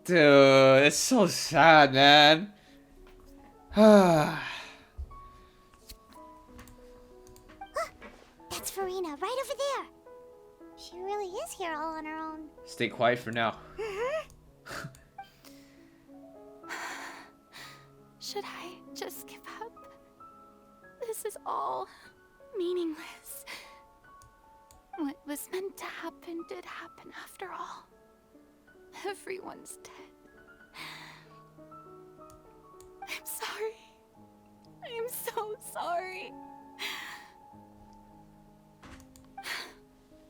Dude, it's so sad, man. That's Furina, right over there. She really is here all on her own. Stay quiet for now. Should I just give up? This is all meaningless. What was meant to happen did happen after all. Everyone's dead. I'm sorry. I'm so sorry.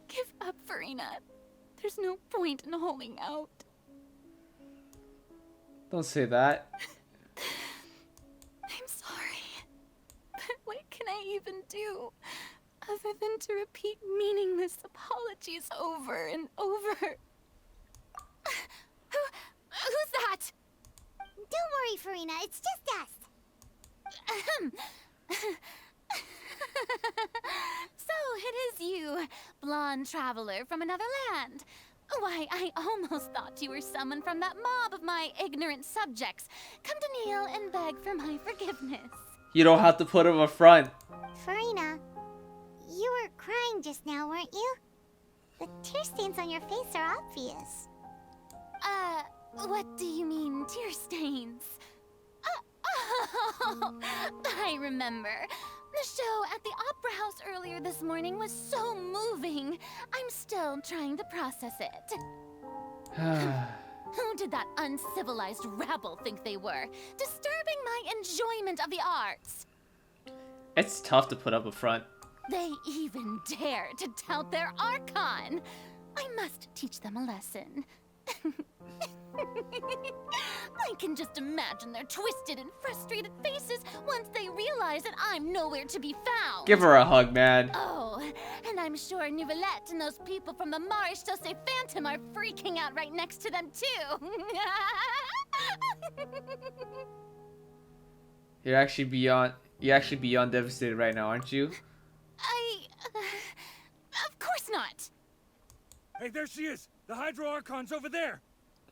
Give up, Furina. There's no point in holding out. Don't say that. I'm sorry. But what can I even do other than to repeat meaningless apologies over and over? Who's that? Don't worry, Furina, it's just us. So it is you, blonde traveler from another land. Why, I almost thought you were someone from that mob of my ignorant subjects. Come to kneel and beg for my forgiveness. You don't have to put him up front. Furina, you were crying just now, weren't you? The tear stains on your face are obvious. What do you mean, tear stains? Oh, I remember. The show at the Opera House earlier this morning was so moving. I'm still trying to process it. Who did that uncivilized rabble think they were? Disturbing my enjoyment of the arts. It's tough to put up a front. They even dare to tout their Archon. I must teach them a lesson. I can just imagine their twisted and frustrated faces once they realize that I'm nowhere to be found. Give her a hug, man. Oh, and I'm sure Nouvellette and those people from the Marche Chaussee Phantom are freaking out right next to them too. You're actually beyond devastated right now, aren't you? Of course not. Hey, there she is! The Hydro Archon's over there!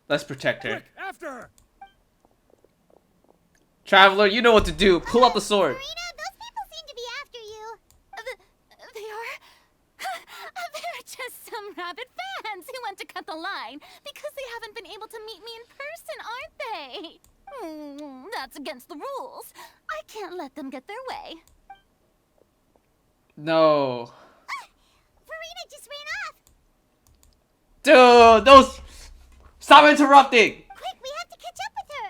Let's protect her. Quick, after her! Traveler, you know what to do. Pull out the sword. Furina, those people seem to be after you. They are? They're just some rabid fans who want to cut the line because they haven't been able to meet me in person, aren't they? That's against the rules. I can't let them get their way. No. Furina just ran off. Dude, those... Stop interrupting! Quick, we have to catch up with her.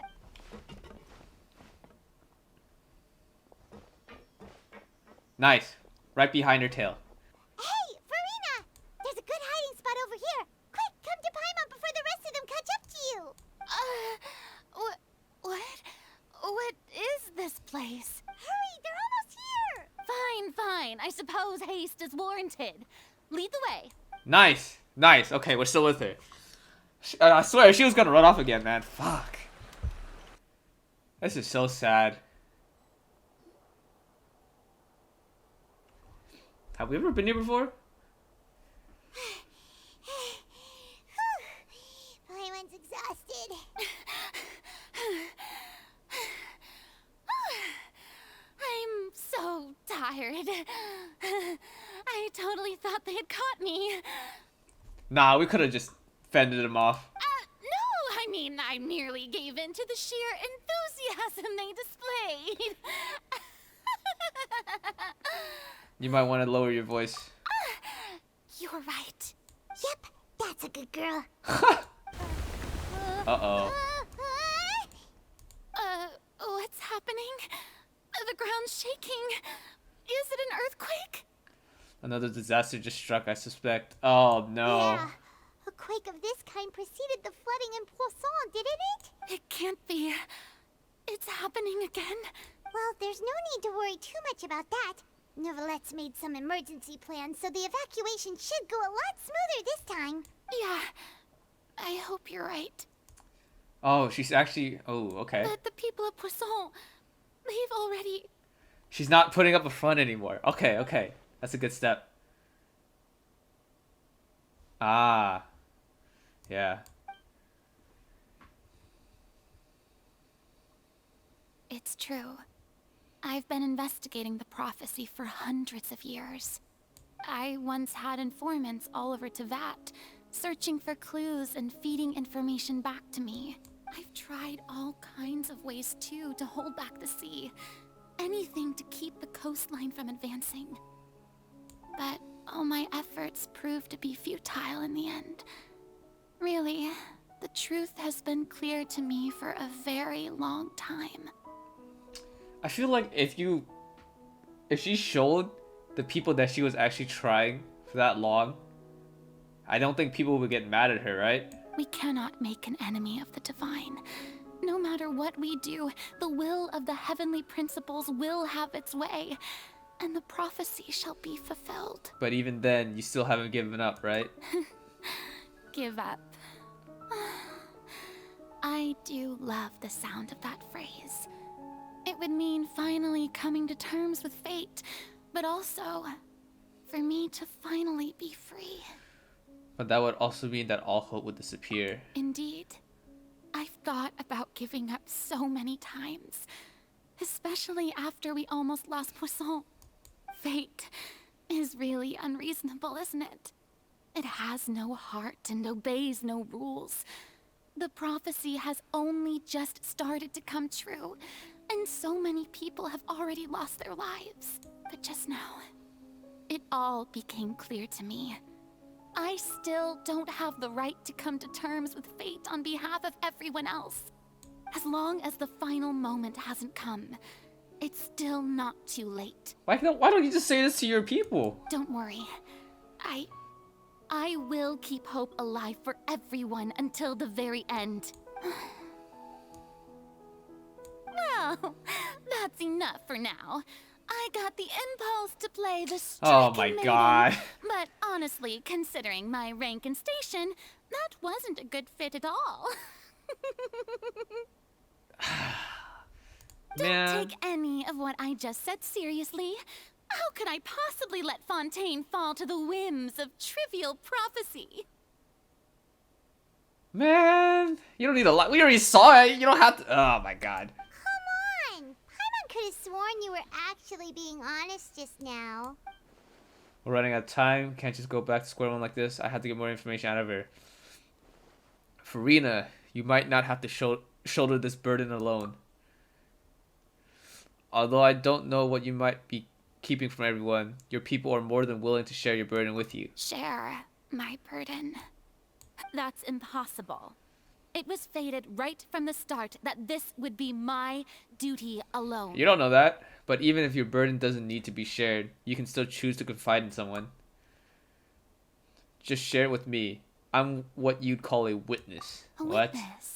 Nice. Right behind her tail. Hey, Furina! There's a good hiding spot over here. Quick, come to Paimon before the rest of them catch up to you. What? What is this place? Hurry, they're almost here. Fine. I suppose haste is warranted. Lead the way. Nice. Nice. Okay, we're still with her. I swear, she was gonna run off again, man. Fuck. This is so sad. Have we ever been here before? Paimon's exhausted. I'm so tired. I totally thought they had caught me. Nah, we could have just fended him off. No, I mean, I merely gave in to the sheer enthusiasm they displayed. You might want to lower your voice. You're right. Yep, that's a good girl. Uh-oh. What's happening? The ground's shaking. Is it an earthquake? Another disaster just struck, I suspect. Oh, no. Yeah, a quake of this kind preceded the flooding in Poisson, didn't it? It can't be. It's happening again. Well, there's no need to worry too much about that. Nouvellette's made some emergency plans, so the evacuation should go a lot smoother this time. Yeah, I hope you're right. Oh, she's actually... Oh, okay. But the people of Poisson, they've already... She's not putting up a front anymore. Okay, okay. That's a good step. Ah. Yeah. It's true. I've been investigating the prophecy for hundreds of years. I once had informants all over Teyvat, searching for clues and feeding information back to me. I've tried all kinds of ways too to hold back the sea. Anything to keep the coastline from advancing. But all my efforts proved to be futile in the end. Really, the truth has been clear to me for a very long time. I feel like if she showed the people that she was actually trying for that long, I don't think people would get mad at her, right? We cannot make an enemy of the divine. No matter what we do, the will of the heavenly principles will have its way, and the prophecy shall be fulfilled. But even then, you still haven't given up, right? Give up. I do love the sound of that phrase. It would mean finally coming to terms with fate, but also for me to finally be free. But that would also mean that all hope would disappear. Indeed. I've thought about giving up so many times, especially after we almost lost Poisson. Fate is really unreasonable, isn't it? It has no heart and obeys no rules. The prophecy has only just started to come true, and so many people have already lost their lives. But just now, it all became clear to me. I still don't have the right to come to terms with fate on behalf of everyone else. As long as the final moment hasn't come, it's still not too late. Why don't you just say this to your people? Don't worry. I will keep hope alive for everyone until the very end. Well, that's enough for now. I got the impulse to play the striking Oh my maiden, god. But honestly, considering my rank and station, that wasn't a good fit at all. Don't Man. take any of what I just said seriously. How could I possibly let Fontaine fall to the whims of trivial prophecy? Man, you don't need a lot. We already saw it. You don't have to. Oh my god. Come on! Paimon could have sworn you were actually being honest just now. We're running out of time. Can't just go back to square one like this. I have to get more information out of her. Furina, you might not have to shoulder this burden alone. Although I don't know what you might be keeping from everyone, your people are more than willing to share your burden with you. Share my burden. That's impossible. It was fated right from the start that this would be my duty alone. You don't know that, but even if your burden doesn't need to be shared, you can still choose to confide in someone. Just share it with me. I'm what you'd call a witness. A What? witness.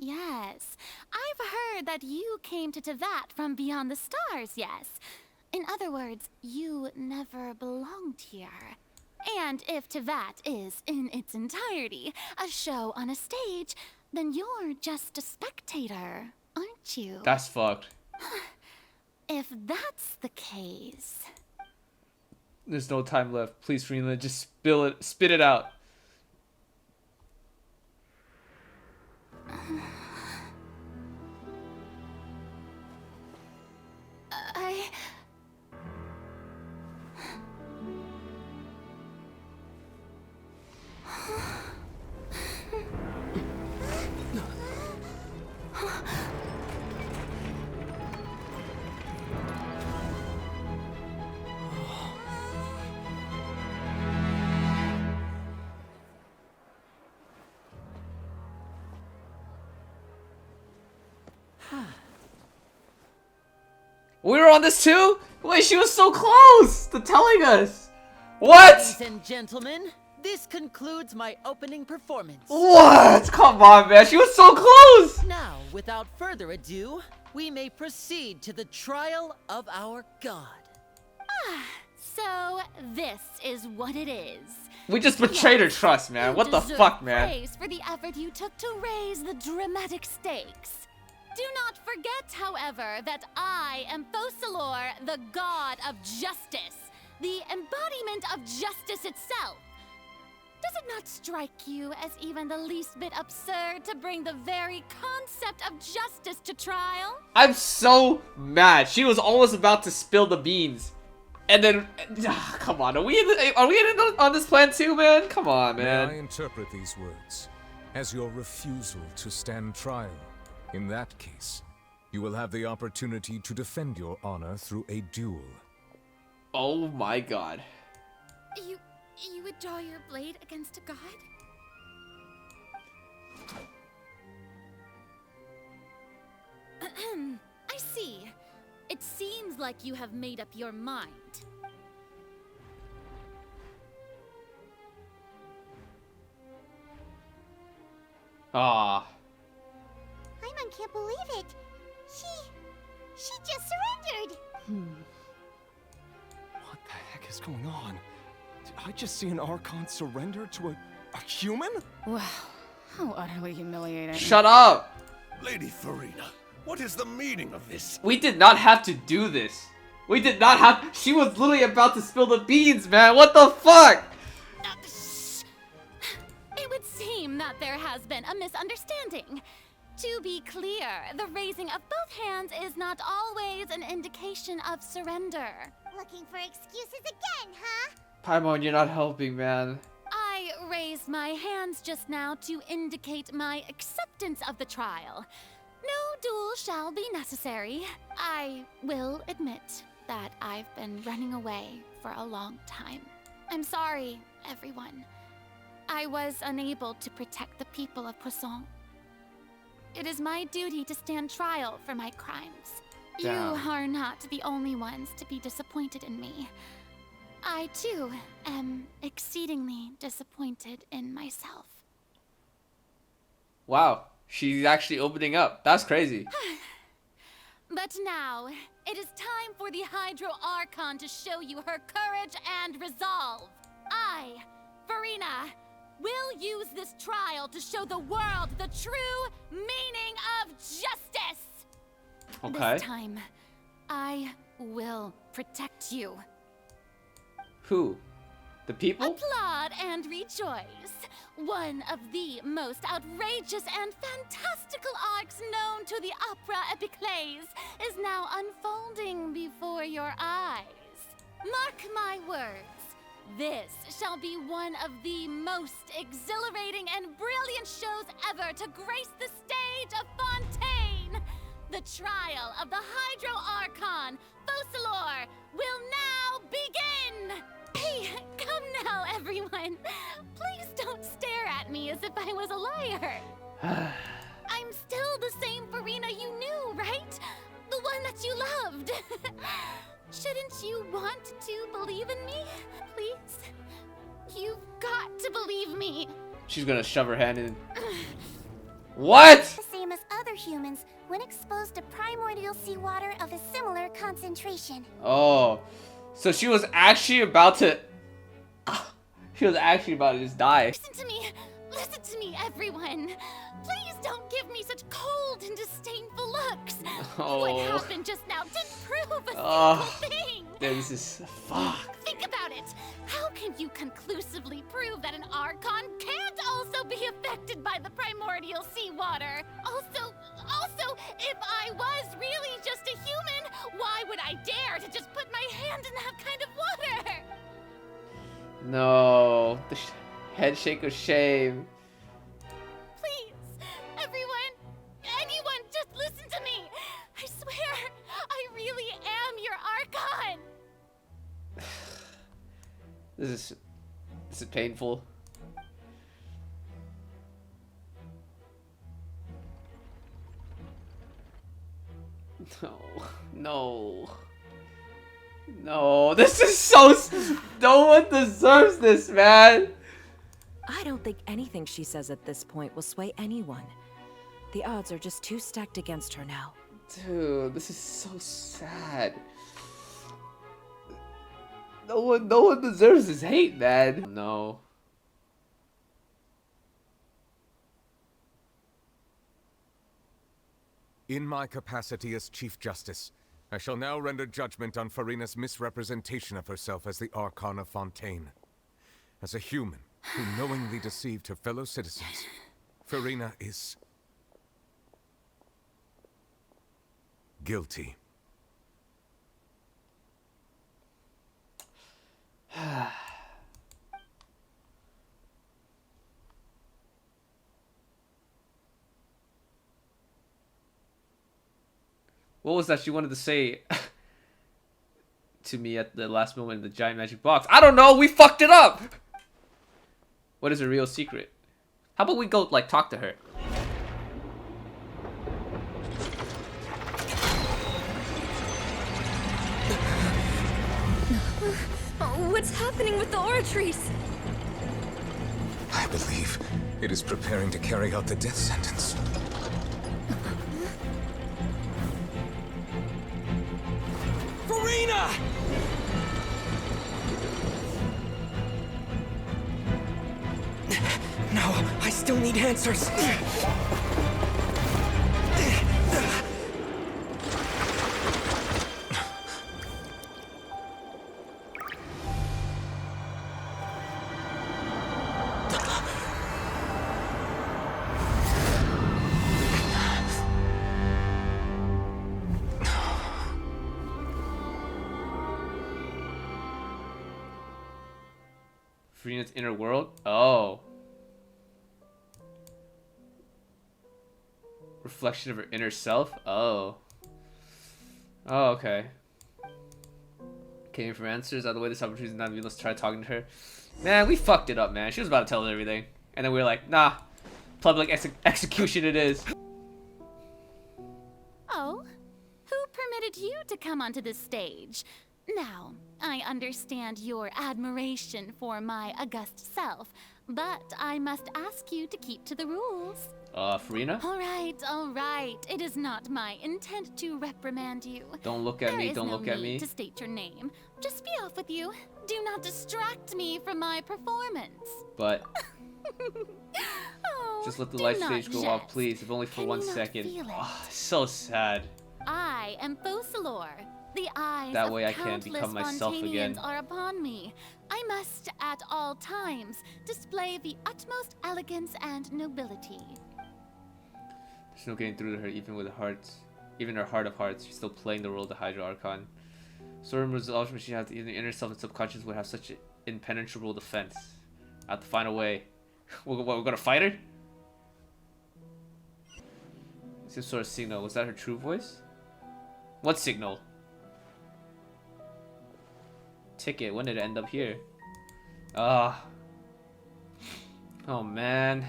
Yes. I've heard that you came to Teyvat from beyond the stars, yes. In other words, you never belonged here. And if Teyvat is, in its entirety, a show on a stage, then you're just a spectator, aren't you? That's fucked. If that's the case... There's no time left. Please, Furina, just spit it out. We were on this too? Wait, she was so close to telling us. What? Ladies and gentlemen, this concludes my opening performance. What? Come on, man. She was so close. Now, without further ado, we may proceed to the trial of our god. So, this is what it is. We just betrayed her trust, man. What the fuck, man? Praise for the effort you took to raise the dramatic stakes. Do not forget, however, that I am Focalor, the god of justice, the embodiment of justice itself. Does it not strike you as even the least bit absurd to bring the very concept of justice to trial? I'm so mad. She was almost about to spill the beans. And then, come on, are we on this plan too, man? Come on, man. May I interpret these words as your refusal to stand trial? In that case, you will have the opportunity to defend your honor through a duel. Oh my god. You would draw your blade against a god? I see. It seems like you have made up your mind. Ah. Paimon can't believe it. She just surrendered. What the heck is going on? Did I just see an Archon surrender to a human? Wow, how utterly humiliating. Shut up! Lady Furina, what is the meaning of this? We did not have to do this. We did not have. She was literally about to spill the beans, man. What the fuck? It would seem that there has been a misunderstanding. To be clear, the raising of both hands is not always an indication of surrender. Looking for excuses again, huh? Paimon, you're not helping, man. I raised my hands just now to indicate my acceptance of the trial. No duel shall be necessary. I will admit that I've been running away for a long time. I'm sorry, everyone. I was unable to protect the people of Poisson. It is my duty to stand trial for my crimes. Damn. You are not the only ones to be disappointed in me. I, too, am exceedingly disappointed in myself. Wow, she's actually opening up. That's crazy. But now, it is time for the Hydro Archon to show you her courage and resolve. I, Furina, will use this trial to show the world the true meaning of justice. Okay. This time, I will protect you. Who? The people? Applaud and rejoice. One of the most outrageous and fantastical arcs known to the opera epiclese is now unfolding before your eyes. Mark my words. This shall be one of the most exhilarating and brilliant shows ever to grace the stage of Fontaine. The trial of the Hydro Archon, Focalor, will now begin! Hey, come now, everyone. Please don't stare at me as if I was a liar. I'm still the same Furina you knew, right? The one that you loved. Shouldn't you want to believe in me? Please? You've got to believe me. She's gonna shove her hand in. What? The same as other humans when exposed to primordial seawater of a similar concentration. Oh, so she was actually about to. She was actually about to just die. Listen to me, everyone. Please don't give me such cold and disdainful looks. Oh. What happened just now didn't prove a Oh. single thing. This is fuck. Think about it. How can you conclusively prove that an Archon can't also be affected by the primordial seawater? Also, if I was really just a human, why would I dare to just put my hand in that kind of water? No, the head shake of shame. Please, everyone, anyone, just listen to me. I swear, I really am your Archon. This is painful. No. No, this is so. No one deserves this, man. I don't think anything she says at this point will sway anyone. The odds are just too stacked against her now. Dude, this is so sad. No one deserves this hate, man. No. In my capacity as Chief Justice, I shall now render judgment on Furina's misrepresentation of herself as the Archon of Fontaine. As a human, who knowingly deceived her fellow citizens. Furina is guilty. What was that she wanted to say to me at the last moment in the giant magic box? I don't know. We fucked it up. What is her real secret? How about we go like talk to her? What's happening with the aura trees? I believe it is preparing to carry out the death sentence. Furina! No, I still need answers. Furina's inner world? Oh. Reflection of her inner self? Oh. Oh, okay. Came from answers. Out of the way, this opportunity is not to be. Let's try talking to her. Man, we fucked it up, man. She was about to tell us everything. And then we were like, nah. Public execution it is. Oh? Who permitted you to come onto this stage? Now, I understand your admiration for my august self, but I must ask you to keep to the rules. Furina? All right. It is not my intent to reprimand you. Don't look at me, There is don't no look at need me. to state your name. Just be off with you. Do not distract me from my performance. But Oh, just let the do light not stage go off, jest. please, if only for Can 1 you not second. feel it? Oh, so sad. I am Focalor. The eyes That of way I can countless become myself Fontanians again. are upon me. I must, at all times, display the utmost elegance and nobility. There's no getting through to her, even with hearts. Even her heart of hearts, she's still playing the role of the Hydra Archon. So resolves when she has either inner self and subconscious would have such an impenetrable defense. I have to find a way. We're gonna fight her? Some sort of signal. Was that her true voice? What signal? Ticket. When did it end up here? Ah. Oh man.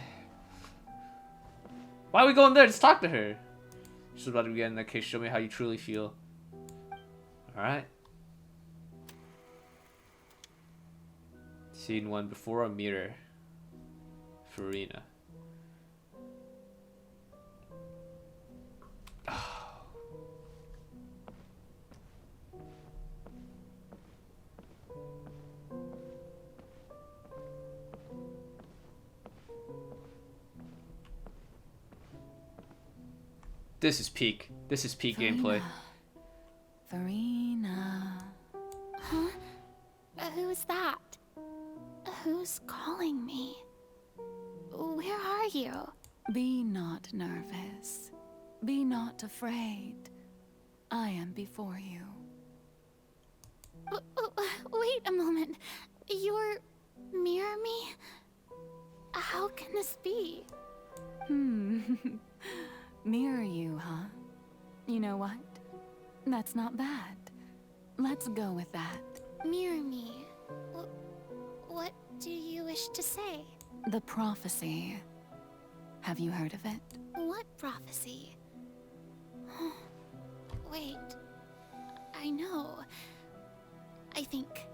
Why are we going there? Just talk to her. She's about to get in that case. Show me how you truly feel. Alright. Scene 1. Before a mirror. Furina. This is peak. This is peak gameplay. Furina. Huh? Who's that? Who's calling me? Where are you? Be not nervous. Be not afraid. I am before you. Wait a moment. You're near me? How can this be? Mirror you, huh? You know what? That's not bad. Let's go with that. Mirror me? What do you wish to say? The prophecy. Have you heard of it? What prophecy? Wait. I know. I think...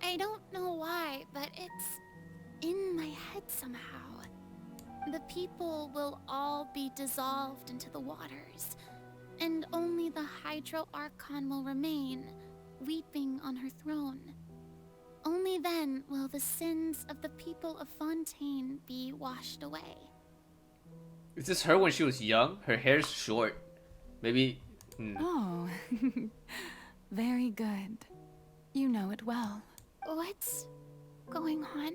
I don't know why, but it's in my head somehow. The people will all be dissolved into the waters, and only the Hydro Archon will remain, weeping on her throne. Only then will the sins of the people of Fontaine be washed away. Is this her when she was young? Her hair's short. Maybe... Oh, very good. You know it well. What's going on?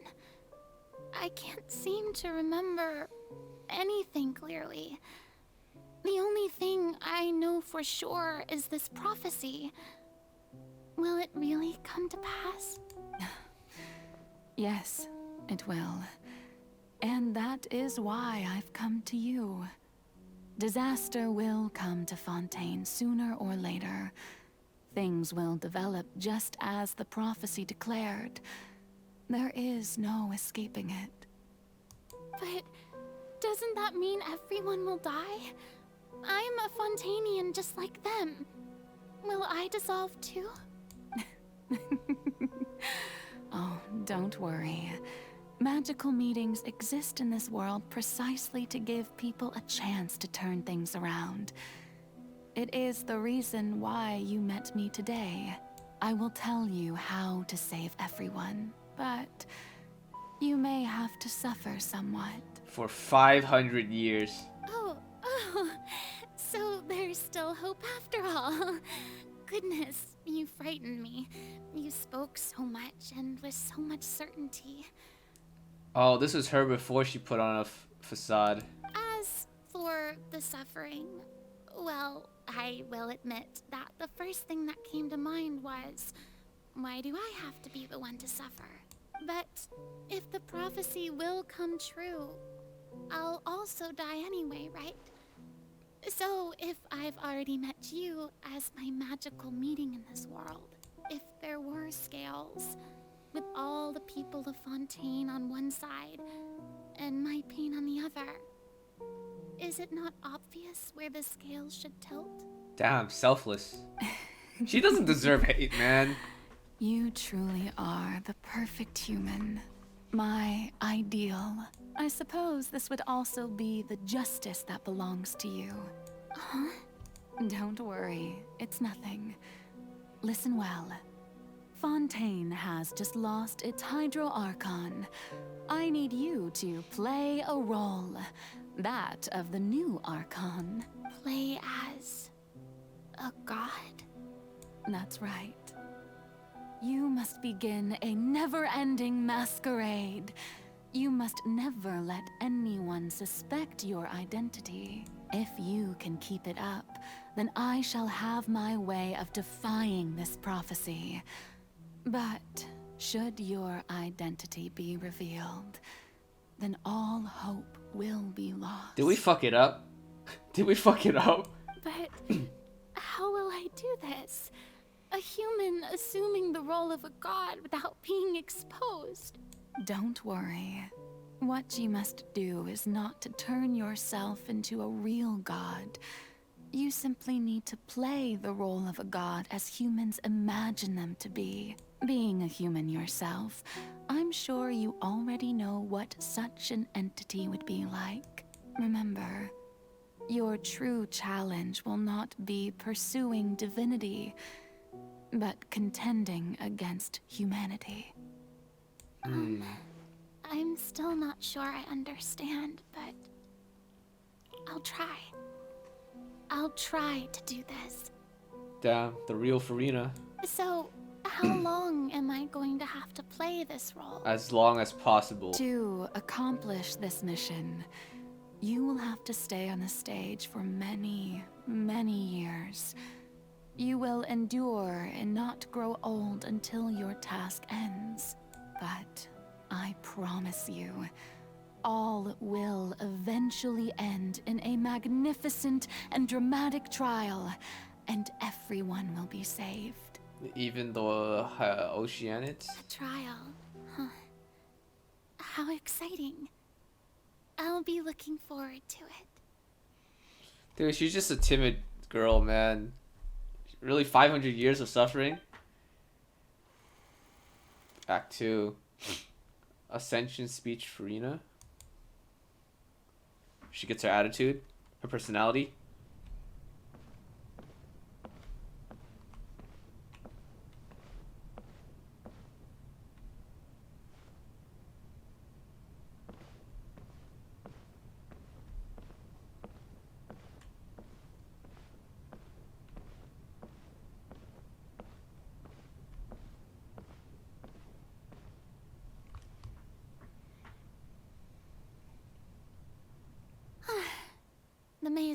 I can't seem to remember anything clearly. The only thing I know for sure is this prophecy. Will it really come to pass? Yes, it will. And that is why I've come to you. Disaster will come to Fontaine sooner or later. Things will develop just as the prophecy declared. There is no escaping it. But doesn't that mean everyone will die? I'm a Fontainian just like them. Will I dissolve too? Oh, don't worry. Magical meetings exist in this world precisely to give people a chance to turn things around. It is the reason why you met me today. I will tell you how to save everyone, but you may have to suffer somewhat. For 500 years. Oh, so there's still hope after all. Goodness, you frightened me. You spoke so much and with so much certainty. Oh, this was her before she put on a facade. As for the suffering, well, I will admit that the first thing that came to mind was, why do I have to be the one to suffer? But if the prophecy will come true, I'll also die anyway, right? So if I've already met you as my magical meeting in this world, if there were scales, with all the people of Fontaine on one side and my pain on the other, is it not obvious where the scales should tilt? Damn, selfless. She doesn't deserve hate, man. You truly are the perfect human. My ideal. I suppose this would also be the justice that belongs to you. Huh? Don't worry, it's nothing. Listen well. Fontaine has just lost its Hydro Archon. I need you to play a role. That of the new Archon. Play as a god? That's right. You must begin a never-ending masquerade. You must never let anyone suspect your identity. If you can keep it up, then I shall have my way of defying this prophecy. But should your identity be revealed, then all hope will be lost. Did we fuck it up? Did we fuck it up? But how will I do this? A human assuming the role of a god without being exposed. Don't worry. What you must do is not to turn yourself into a real god. You simply need to play the role of a god as humans imagine them to be. Being a human yourself, I'm sure you already know what such an entity would be like. Remember, your true challenge will not be pursuing divinity, but contending against humanity. I'm still not sure I understand, but I'll try. I'll try to do this. Damn, the real Furina. So, how long am I going to have to play this role? As long as possible. To accomplish this mission, you will have to stay on the stage for many, many years. You will endure and not grow old until your task ends. But I promise you, all will eventually end in a magnificent and dramatic trial, and everyone will be saved. Even the Oceanids? A trial, huh? How exciting. I'll be looking forward to it. Dude, she's just a timid girl, man. Really, 500 years of suffering? Act 2. Ascension speech Furina. She gets her attitude, her personality.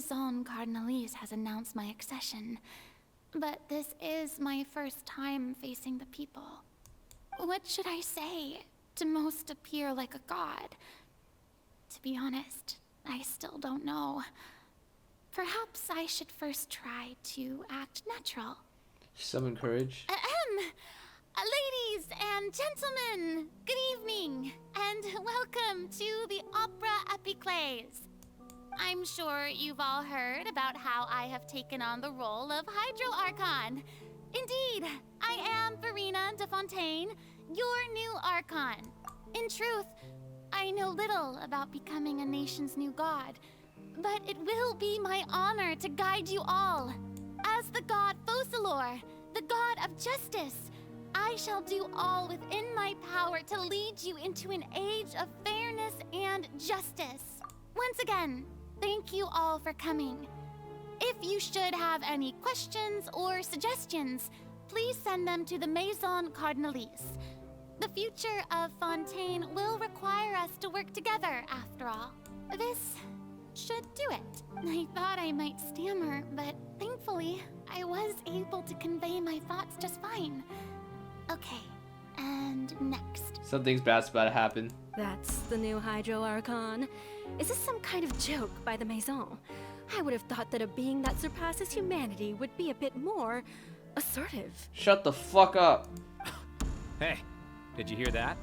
Maison Cardinalise has announced my accession, but this is my first time facing the people. What should I say to most appear like a god? To be honest, I still don't know. Perhaps I should first try to act natural. Summon courage. Ladies and gentlemen, good evening, and welcome to the Opera Epiclese. I'm sure you've all heard about how I have taken on the role of Hydro Archon. Indeed, I am Furina de Fontaine, your new Archon. In truth, I know little about becoming a nation's new god, but it will be my honor to guide you all. As the god Focalor, the god of justice, I shall do all within my power to lead you into an age of fairness and justice. Once again, thank you all for coming. If you should have any questions or suggestions, please send them to the Maison Cardinalise. The future of Fontaine will require us to work together, after all. This should do it. I thought I might stammer, but thankfully, I was able to convey my thoughts just fine. Okay, and next. Something's bad's about to happen. That's the new Hydro Archon. Is this some kind of joke by the Maison? I would have thought that a being that surpasses humanity would be a bit more assertive. Shut the fuck up. Hey, did you hear that?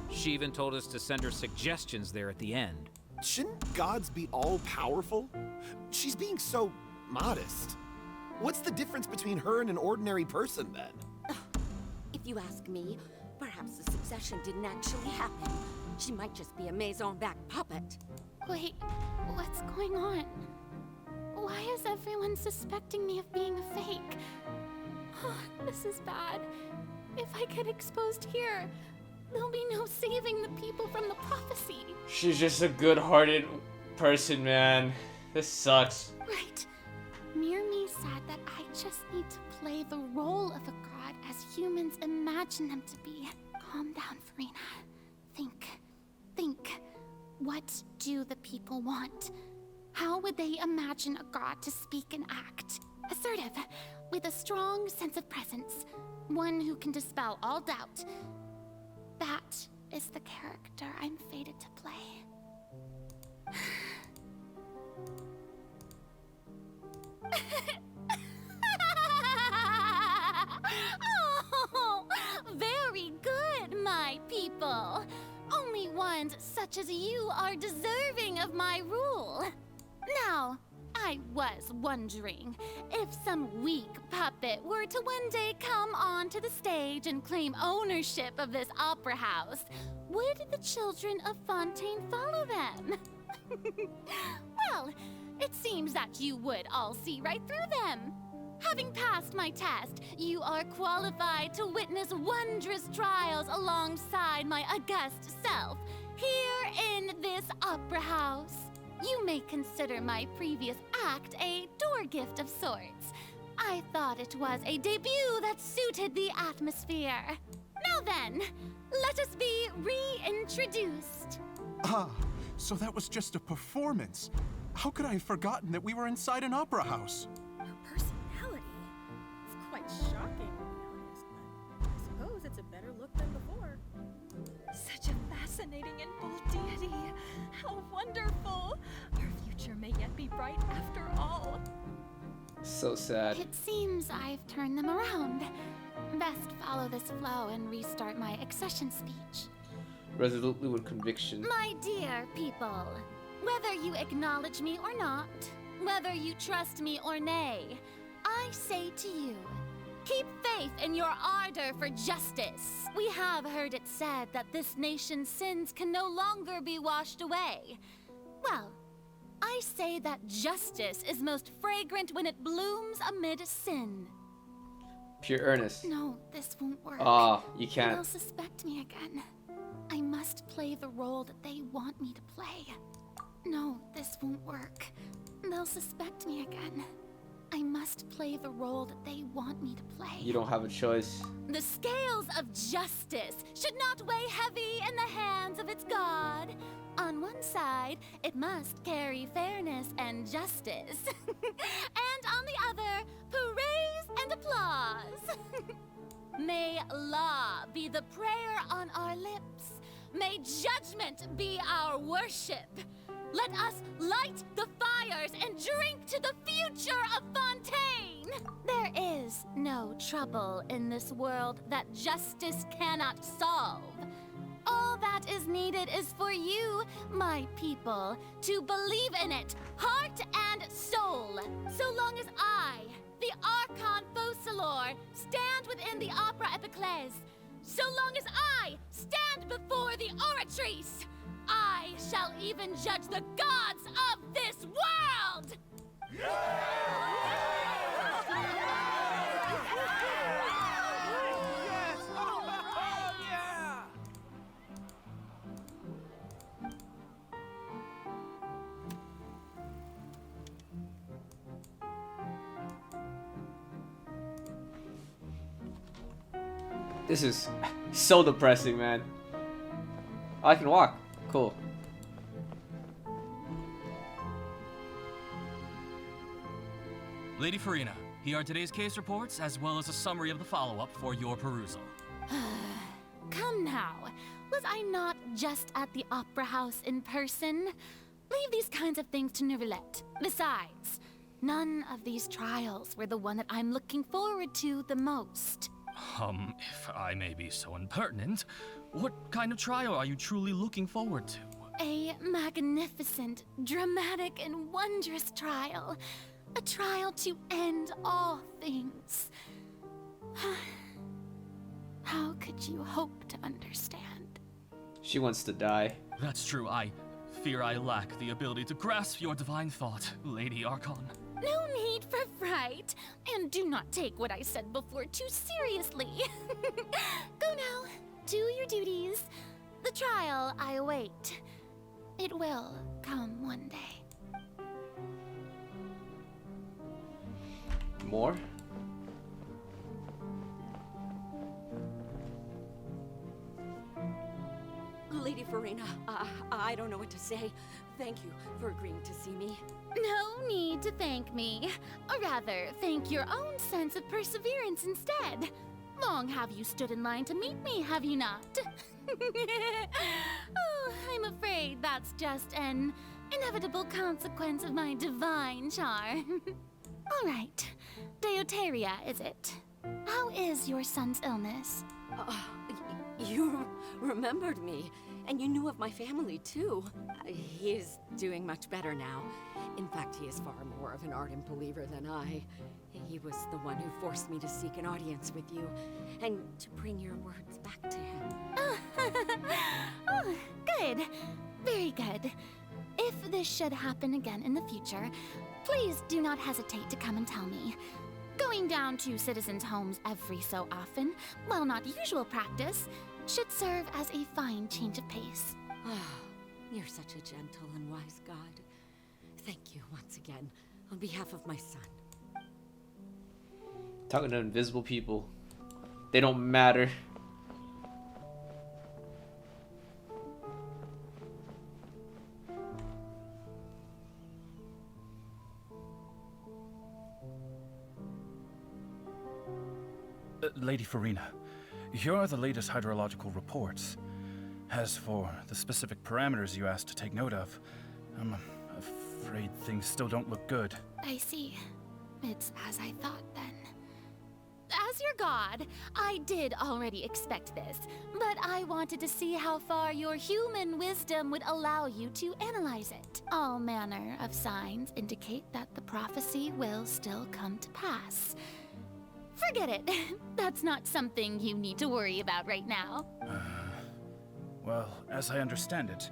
She even told us to send her suggestions there at the end. Shouldn't gods be all-powerful? She's being so modest. What's the difference between her and an ordinary person, then? If you ask me, perhaps the succession didn't actually happen. She might just be a Maison-back puppet. Wait, what's going on? Why is everyone suspecting me of being a fake? Oh, this is bad. If I get exposed here, there'll be no saving the people from the prophecy. She's just a good-hearted person, man. This sucks. Right. Mirmi said that I just need to play the role of a god as humans imagine them to be. Calm down, Furina. Think. What do the people want? How would they imagine a god to speak and act? Assertive, with a strong sense of presence. One who can dispel all doubt. That is the character I'm fated to play. Oh, very good, my people. Only ones such as you are deserving of my rule. Now, I was wondering, if some weak puppet were to one day come onto the stage and claim ownership of this opera house, would the children of Fontaine follow them? Well, it seems that you would all see right through them. Having passed my test, you are qualified to witness wondrous trials alongside my august self, here in this opera house. You may consider my previous act a door gift of sorts. I thought it was a debut that suited the atmosphere. Now then, let us be reintroduced. Ah, so that was just a performance. How could I have forgotten that we were inside an opera house? Her personality. It's quite shocking, to be honest, but I suppose it's a better look than before. Such a fascinating and bold deity. How wonderful. Our future may yet be bright after all. So sad. It seems I've turned them around. Best follow this flow and restart my accession speech. Resolutely with conviction. My dear people, whether you acknowledge me or not, whether you trust me or nay, I say to you, keep faith in your ardor for justice. We have heard it said that this nation's sins can no longer be washed away. Well, I say that justice is most fragrant when it blooms amid sin. Pure earnest. No, this won't work. Ah, you can't. They'll suspect me again. I must play the role that they want me to play. No, this won't work. They'll suspect me again. I must play the role that they want me to play. You don't have a choice. The scales of justice should not weigh heavy in the hands of its god. On one side, side, it must carry fairness and justice. And on the other, praise and applause. May law be the prayer on our lips. May judgment be our worship. Let us light the fires and drink to the future of Fontaine! There is no trouble in this world that justice cannot solve. All that is needed is for you, my people, to believe in it, heart and soul. So long as I, the Archon Focalor, stand within the Opera Epiclese, so long as I stand before the Oratrice, I shall even judge the gods of this world! This is so depressing, man. Oh, I can walk. Cool. Lady Furina, here are today's case reports, as well as a summary of the follow-up for your perusal. Come now. Was I not just at the Opera House in person? Leave these kinds of things to Neuvillette. Besides, none of these trials were the one that I'm looking forward to the most. If I may be so impertinent, what kind of trial are you truly looking forward to? A magnificent, dramatic, and wondrous trial. A trial to end all things. How could you hope to understand? She wants to die. That's true. I fear I lack the ability to grasp your divine thought, Lady Archon. No need for fright, and do not take what I said before too seriously. Go now, do your duties. The trial I await. It will come one day. More? Lady Furina, I don't know what to say. Thank you for agreeing to see me. No need to thank me. Or rather, thank your own sense of perseverance instead. Long have you stood in line to meet me, have you not? Oh, I'm afraid that's just an inevitable consequence of my divine charm. All right. Deuteria, is it? How is your son's illness? You remembered me, and you knew of my family, too. He is doing much better now. In fact, he is far more of an ardent believer than I. He was the one who forced me to seek an audience with you, and to bring your words back to him. Oh, good. Very good. If this should happen again in the future, please do not hesitate to come and tell me. Going down to citizens' homes every so often, while not usual practice, should serve as a fine change of pace. You're such a gentle and wise god. Thank you once again, on behalf of my son. Talking to invisible people. They don't matter. Lady Furina, here are the latest hydrological reports. As for the specific parameters you asked to take note of, I'm afraid things still don't look good. I see. It's as I thought, then. As your god, I did already expect this, but I wanted to see how far your human wisdom would allow you to analyze it. All manner of signs indicate that the prophecy will still come to pass. Forget it. That's not something you need to worry about right now. Well, as I understand it,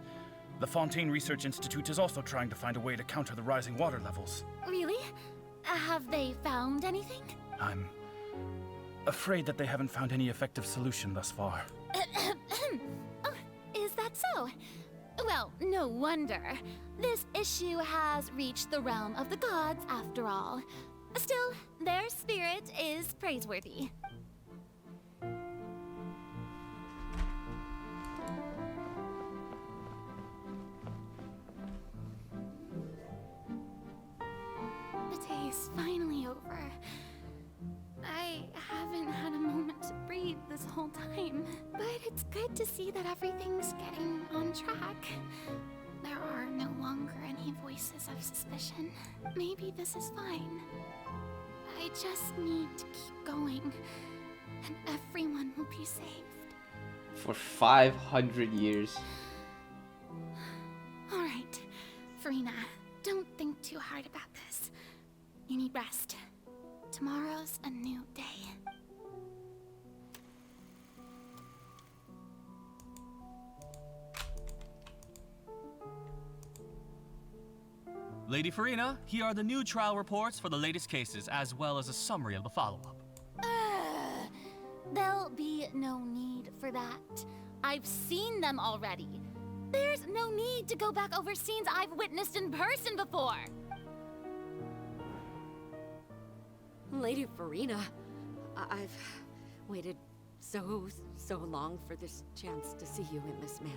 the Fontaine Research Institute is also trying to find a way to counter the rising water levels. Really? Have they found anything? I'm afraid that they haven't found any effective solution thus far. Oh, is that so? Well, no wonder. This issue has reached the realm of the gods, after all. Still, their spirit is praiseworthy. day is finally over. I haven't had a moment to breathe this whole time, but it's good to see that everything's getting on track. There are no longer any voices of suspicion. Maybe this is fine. I just need to keep going, and everyone will be saved. For 500 years. Alright, Furina, don't think too hard about this. You need rest. Tomorrow's a new day. Lady Furina, here are the new trial reports for the latest cases, as well as a summary of the follow-up. There'll be no need for that. I've seen them already. There's no need to go back over scenes I've witnessed in person before. Lady Furina, I've waited so long for this chance to see you in this manner.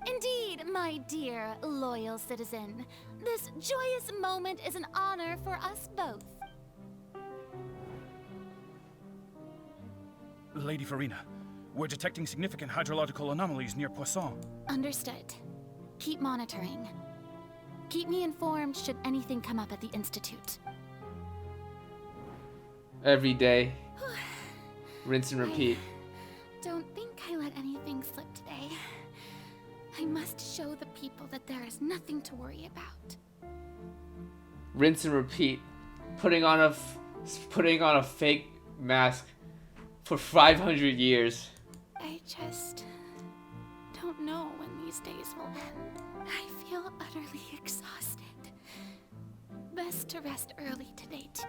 Indeed, my dear, loyal citizen. This joyous moment is an honor for us both. Lady Furina, we're detecting significant hydrological anomalies near Poisson. Understood. Keep monitoring. Keep me informed should anything come up at the Institute. Every day. Rinse and repeat. Don't think I let anything slip today. I must show the people that there is nothing to worry about. Rinse and repeat. Putting on a fake mask for 500 years. I just don't know when these days will end. I feel utterly exhausted. Best to rest early today too.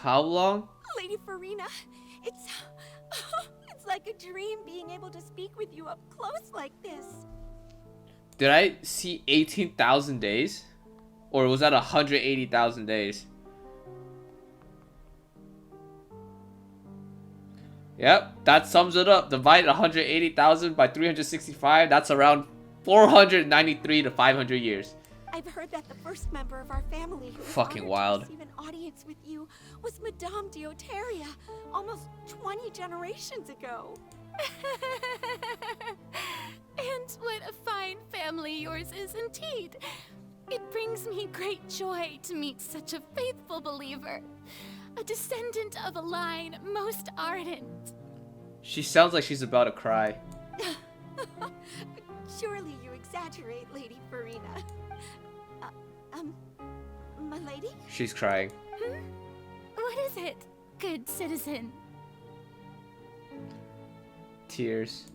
How long? Lady Furina, it's like a dream being able to speak with you up close like this. Did I see 18,000 days? Or was that 180,000 days? Yep, that sums it up. Divide 180,000 by 365. That's around 493 to 500 years. I've heard that the first member of our family who was Fucking honored wild. to receive an audience with you was Madame Dioteria, almost 20 generations ago. And what a fine family yours is indeed. It brings me great joy to meet such a faithful believer, a descendant of a line most ardent. She sounds like she's about to cry. Surely you exaggerate, Lady Furina. My lady? She's crying. What is it, good citizen? Tears.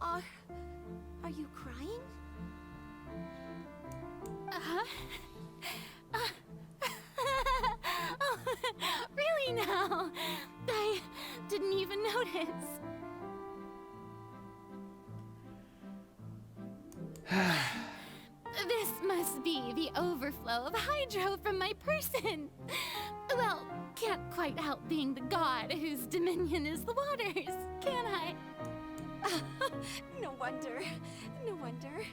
Are you crying? Oh, really now? I didn't even notice. This must be the overflow of hydro from my person. Well, can't quite help being the god whose dominion is the waters, can I? No wonder. No wonder.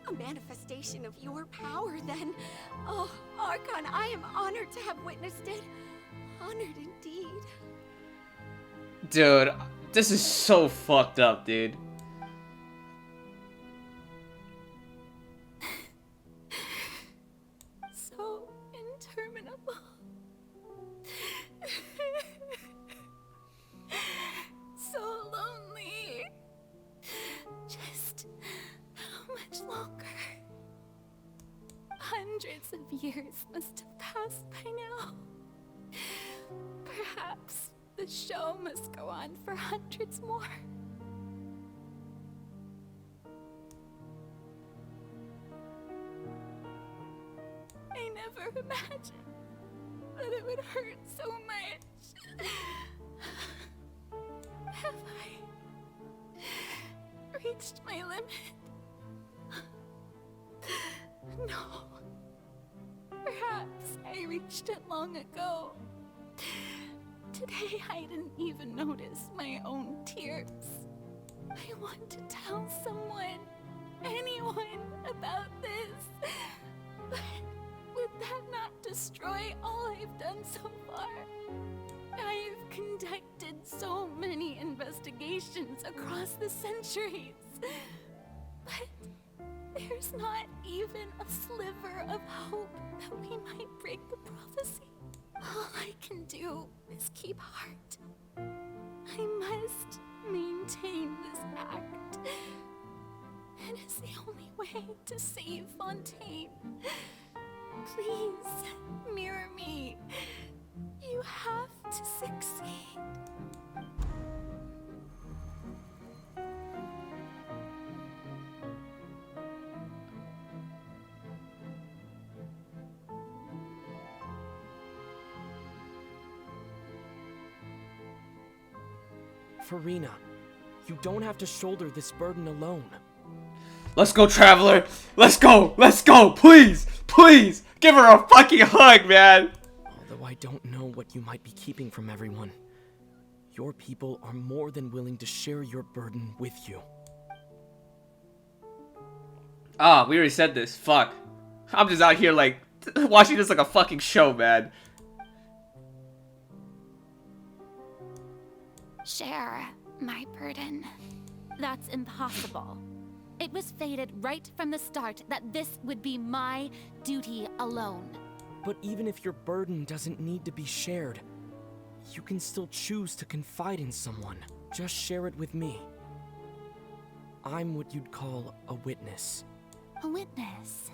A manifestation of your power, then. Oh, Archon, I am honored to have witnessed it. Honored indeed. Dude, this is so fucked up, dude. So interminable. So lonely. Just how much longer? Hundreds of years must have passed by now. Perhaps the show must go on for hundreds more. imagined that it would hurt so much. Have I reached my limit? No. Perhaps I reached it long ago. Today I didn't even notice my own tears. I want to tell someone, anyone, about this. But would that not destroy all I've done so far? I've conducted so many investigations across the centuries. But there's not even a sliver of hope that we might break the prophecy. All I can do is keep heart. I must maintain this act. It is the only way to save Fontaine. Please, mirror me. You have to succeed. Furina, you don't have to shoulder this burden alone. Let's go, Traveler! Let's go! Let's go! Please! Please! Give her a fucking hug, man! Although I don't know what you might be keeping from everyone, your people are more than willing to share your burden with you. Ah, we already said this. Fuck. I'm just out here, like, watching this like a fucking show, man. Share my burden. That's impossible. It was fated right from the start that this would be my duty alone. But even if your burden doesn't need to be shared, you can still choose to confide in someone. Just share it with me. I'm what you'd call a witness. A witness?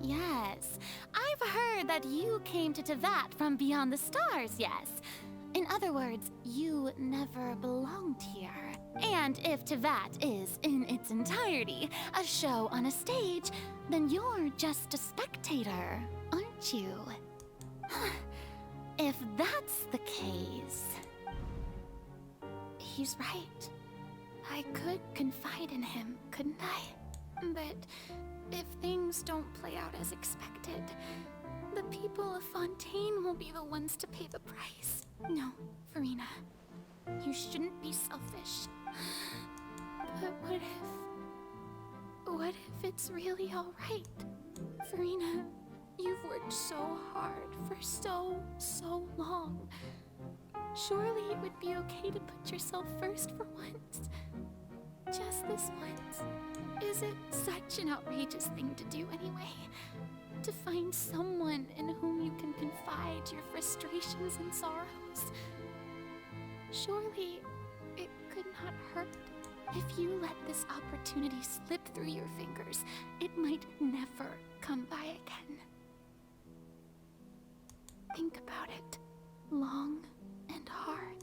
Yes. I've heard that you came to Tevat from beyond the stars, yes. In other words, you never belonged here. And if Tevat is, in its entirety, a show on a stage, then you're just a spectator, aren't you? If that's the case... He's right. I could confide in him, couldn't I? But if things don't play out as expected, the people of Fontaine will be the ones to pay the price. No, Furina. You shouldn't be selfish. But what if it's really alright? Furina, you've worked so hard for so long. Surely it would be okay to put yourself first for once. Just this once. Is it such an outrageous thing to do anyway? To find someone in whom you can confide your frustrations and sorrows? Surely it could not hurt. If you let this opportunity slip through your fingers, it might never come by again. Think about it long and hard.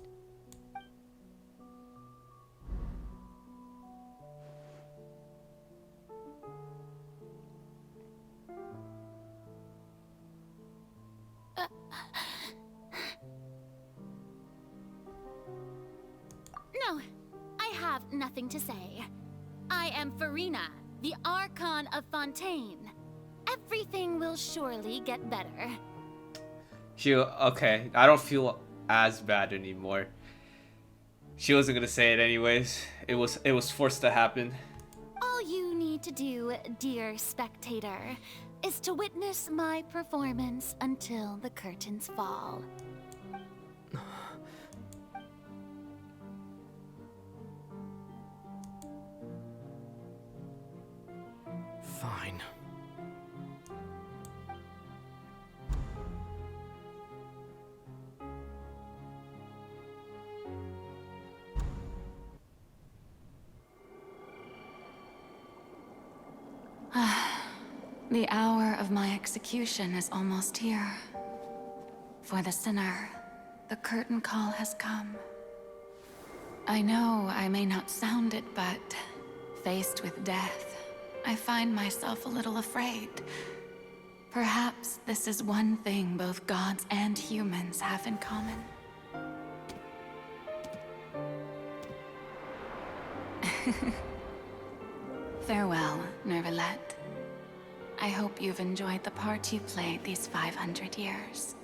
No, I have nothing to say. I am Furina, the Archon of Fontaine. Everything will surely get better. Okay, I don't feel as bad anymore. She wasn't gonna say it anyways. It was forced to happen. All you need to do, dear spectator, is to witness my performance until the curtains fall. Fine. The hour of my execution is almost here. For the sinner, the curtain call has come. I know I may not sound it, but faced with death, I find myself a little afraid. Perhaps this is one thing both gods and humans have in common. Farewell, Nervalette. I hope you've enjoyed the part you played these 500 years.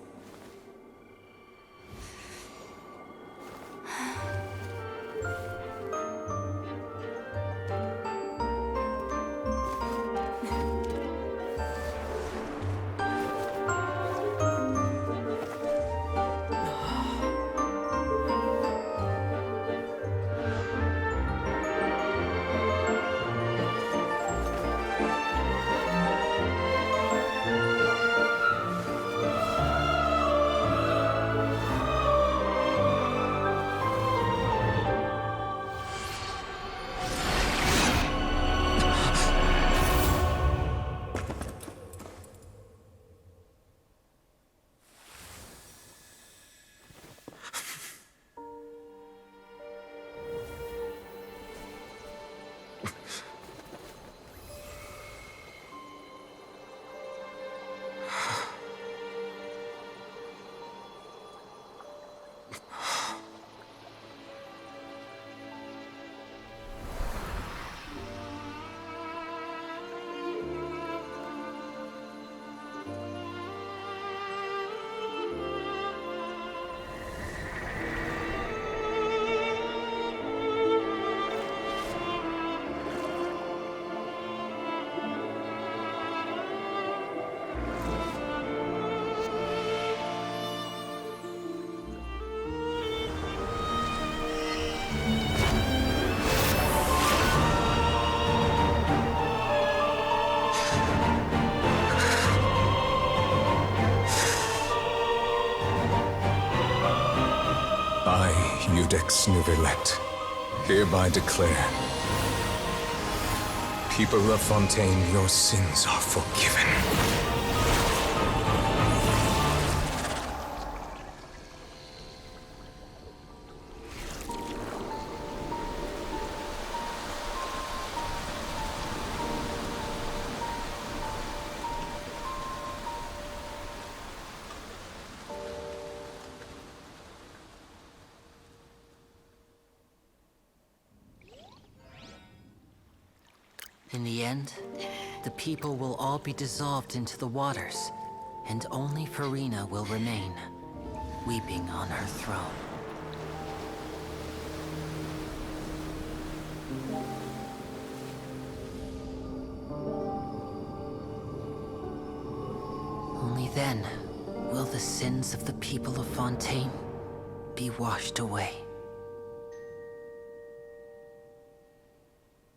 Judex Nervalette, hereby declare, people of Fontaine, your sins are forgiven. In the end, the people will all be dissolved into the waters, and only Furina will remain, weeping on her throne. Only then will the sins of the people of Fontaine be washed away.